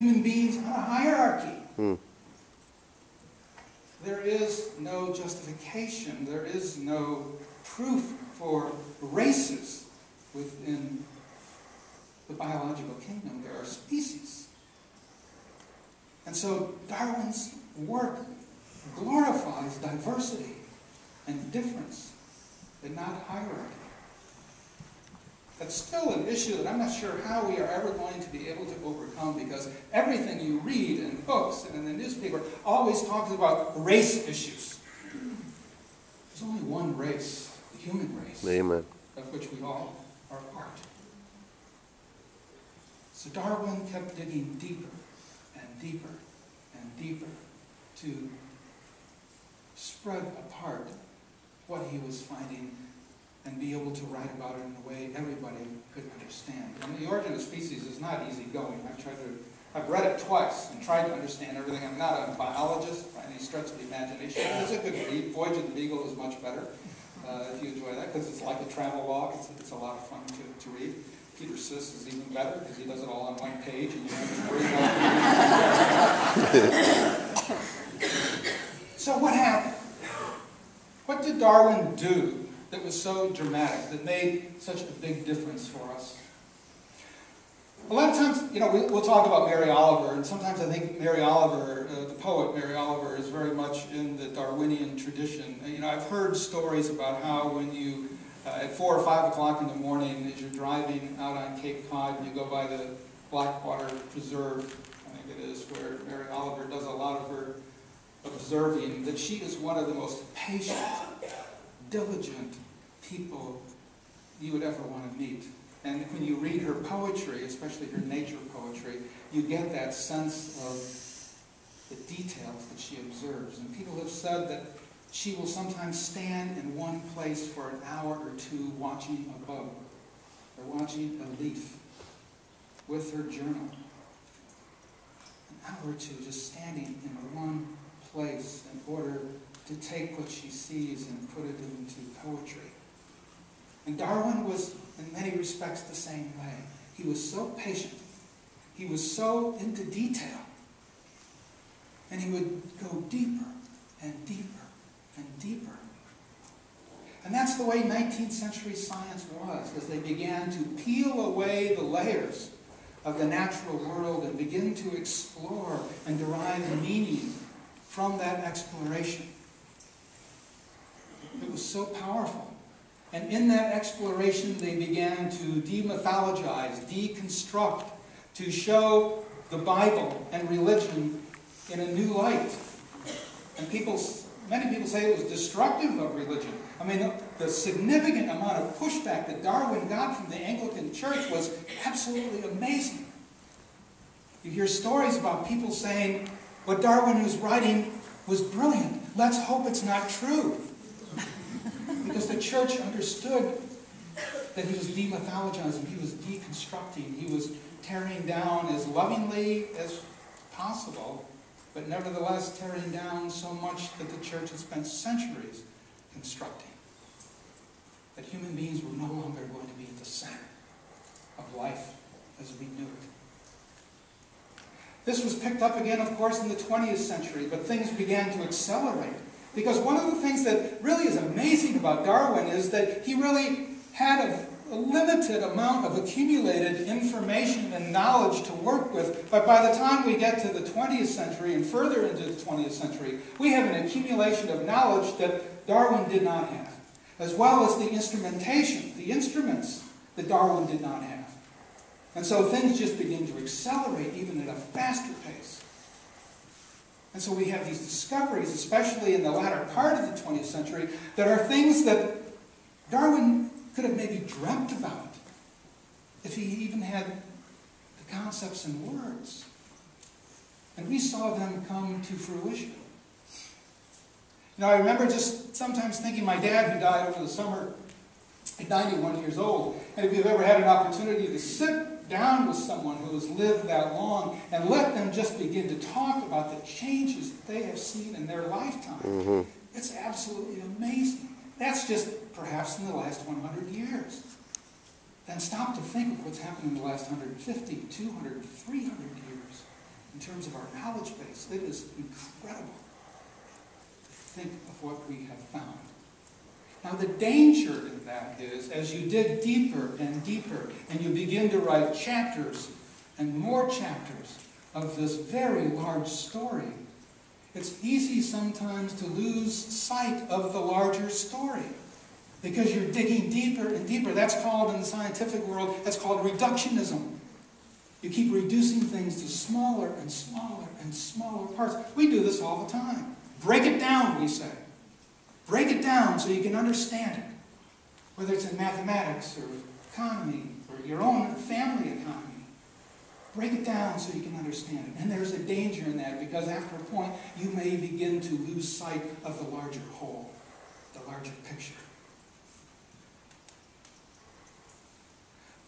human beings on a hierarchy. There is no justification, there is no proof for races within the biological kingdom. There are species. And so Darwin's work glorifies diversity and difference and not hierarchy. That's still an issue that I'm not sure how we are ever going to be able to overcome, because everything you read in books and in the newspaper always talks about race issues. There's only one race, the human race, Amen. of which we all are part. So Darwin kept digging deeper and deeper and deeper to spread apart what he was finding and be able to write about it in a way everybody could understand. And The Origin of Species is not easy going. I've read it twice and tried to understand everything. I'm not a biologist by any stretch of the imagination. It's a good read. Voyage of the Beagle is much better, if you enjoy that, because it's like a travel log. It's a lot of fun to read. Peter Siss is even better, because he does it all on one page, and you don't have to worry about it. So what happened? What did Darwin do that was so dramatic, that made such a big difference for us? A lot of times, we'll talk about Mary Oliver, and sometimes I think Mary Oliver, the poet Mary Oliver, is very much in the Darwinian tradition. I've heard stories about how when you, at 4 or 5 o'clock in the morning, as you're driving out on Cape Cod, and you go by the Blackwater Preserve, I think it is, where Mary Oliver does a lot of her observing, that she is one of the most patient, diligent people you would ever want to meet. And when you read her poetry, especially her nature poetry, you get that sense of the details that she observes. And people have said that she will sometimes stand in one place for an hour or two watching a bug or watching a leaf with her journal. An hour or two just standing in one place in order to take what she sees and put it into poetry. And Darwin was, in many respects, the same way. He was so patient. He was so into detail. And he would go deeper and deeper and deeper. And that's the way 19th century science was, as they began to peel away the layers of the natural world and begin to explore and derive meaning from that exploration. It was so powerful. And in that exploration, they began to demythologize, deconstruct, to show the Bible and religion in a new light. And many people say it was destructive of religion. I mean, the significant amount of pushback that Darwin got from the Anglican Church was absolutely amazing. You hear stories about people saying, what Darwin was writing was brilliant. Let's hope it's not true. Because the church understood that he was demythologizing, he was deconstructing, he was tearing down as lovingly as possible, but nevertheless tearing down so much that the church had spent centuries constructing. That human beings were no longer going to be at the center of life as we knew it. This was picked up again, of course, in the 20th century, but things began to accelerate. Because one of the things that really is amazing about Darwin is that he really had a limited amount of accumulated information and knowledge to work with. But by the time we get to the 20th century and further into the 20th century, we have an accumulation of knowledge that Darwin did not have, as well as the instrumentation, the instruments that Darwin did not have. And so things just begin to accelerate even at a faster pace. And so we have these discoveries, especially in the latter part of the 20th century, that are things that Darwin could have maybe dreamt about if he even had the concepts and words. And we saw them come to fruition. I remember just sometimes thinking, my dad, who died over the summer at 91 years old, and if you've ever had an opportunity to sit down with someone who has lived that long and let them just begin to talk about the changes that they have seen in their lifetime. It's absolutely amazing. That's just perhaps in the last 100 years. Then stop to think of what's happened in the last 150, 200, 300 years. terms of our knowledge base, it is incredible. Think of what we have found. Now the danger in that is, as you dig deeper and deeper, and you begin to write chapters and more chapters of this very large story, it's easy sometimes to lose sight of the larger story. Because you're digging deeper and deeper. That's called, in the scientific world, that's called reductionism. You keep reducing things to smaller and smaller and smaller parts. We do this all the time. Break it down, we say. Break it down so you can understand it. Whether it's in mathematics or economy or your own family economy. Break it down so you can understand it. And there's a danger in that, because after a point you may begin to lose sight of the larger whole, the larger picture.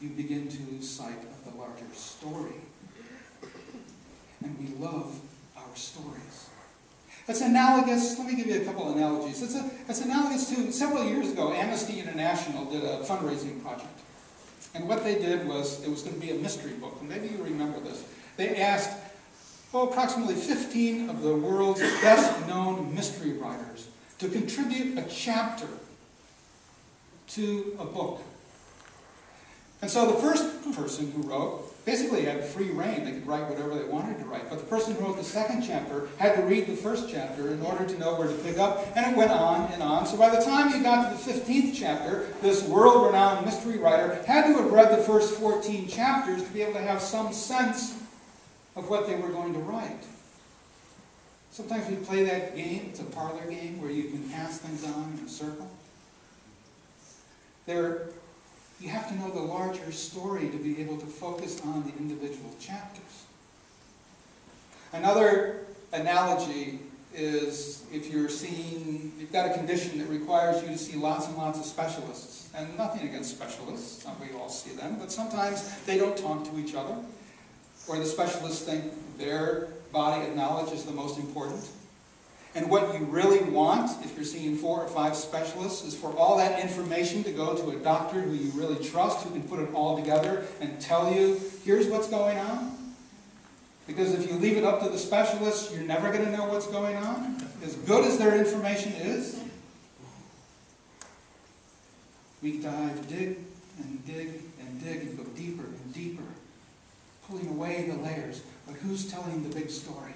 You begin to lose sight of the larger story. And we love our stories. It's analogous, let me give you a couple of analogies. It's analogous to, several years ago, Amnesty International did a fundraising project. And what they did was, it was going to be a mystery book, and maybe you remember this. They asked, approximately 15 of the world's best-known mystery writers to contribute a chapter to a book. And so the first person who wrote basically had free reign. They could write whatever they wanted to write. But the person who wrote the second chapter had to read the first chapter in order to know where to pick up. And it went on and on. So by the time you got to the 15th chapter, this world-renowned mystery writer had to have read the first 14 chapters to be able to have some sense of what they were going to write. Sometimes we play that game. It's a parlor game where you can pass things on in a circle. You have to know the larger story to be able to focus on the individual chapters. Another analogy is if you've got a condition that requires you to see lots and lots of specialists. And nothing against specialists, we all see them, but sometimes they don't talk to each other. Or the specialists think their body of knowledge is the most important. And what you really want, if you're seeing 4 or 5 specialists, is for all that information to go to a doctor who you really trust, who can put it all together and tell you, here's what's going on. Because if you leave it up to the specialists, you're never going to know what's going on. As good as their information is, we dig and dig and dig and go deeper and deeper, pulling away the layers. But who's telling the big story?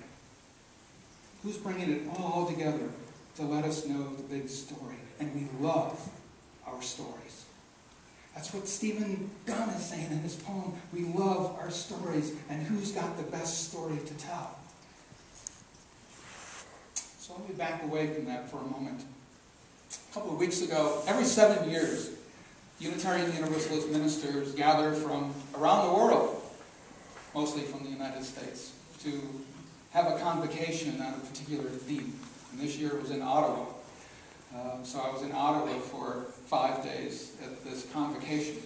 Who's bringing it all together to let us know the big story? And we love our stories. That's what Stephen Dunn is saying in his poem. We love our stories, and who's got the best story to tell? So let me back away from that for a moment. A couple of weeks ago, every 7 years, Unitarian Universalist ministers gather from around the world, mostly from the United States, to have a convocation on a particular theme. And this year it was in Ottawa. So I was in Ottawa for 5 days at this convocation.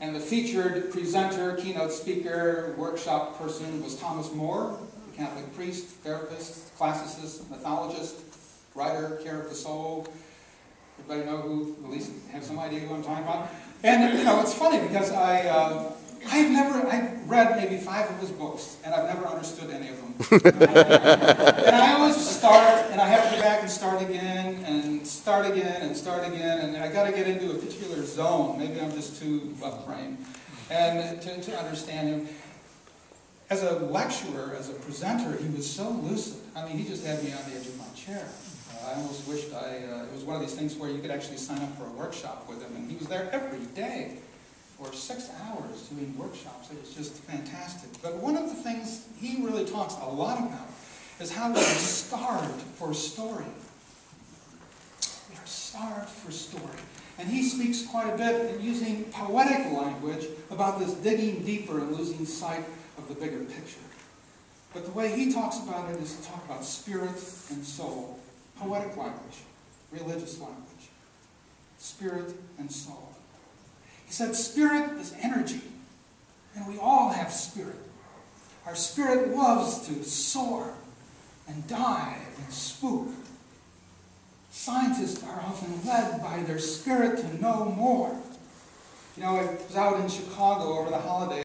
And the featured presenter, keynote speaker, workshop person was Thomas More, a Catholic priest, therapist, classicist, mythologist, writer, care of the soul. Everybody know who, at least have some idea who I'm talking about? And, it's funny because I've read maybe 5 of his books, and I've never understood any of them. And I always start, and I have to go back and start again, and start again, and start again, and I got to get into a particular zone. Maybe I'm just too left-brained, and to understand him. As a lecturer, as a presenter, he was so lucid. I mean, he just had me on the edge of my chair. I almost wished it was one of these things where you could actually sign up for a workshop with him, and he was there every day. For 6 hours doing workshops. It was just fantastic. But one of the things he really talks a lot about is how we are starved for story. We are starved for story. And he speaks quite a bit in using poetic language about this digging deeper and losing sight of the bigger picture. But the way he talks about it is to talk about spirit and soul. Poetic language, religious language. Spirit and soul. He said spirit is energy, and we all have spirit. Our spirit loves to soar and dive and spook. Scientists are often led by their spirit to know more. I was out in Chicago over the holidays.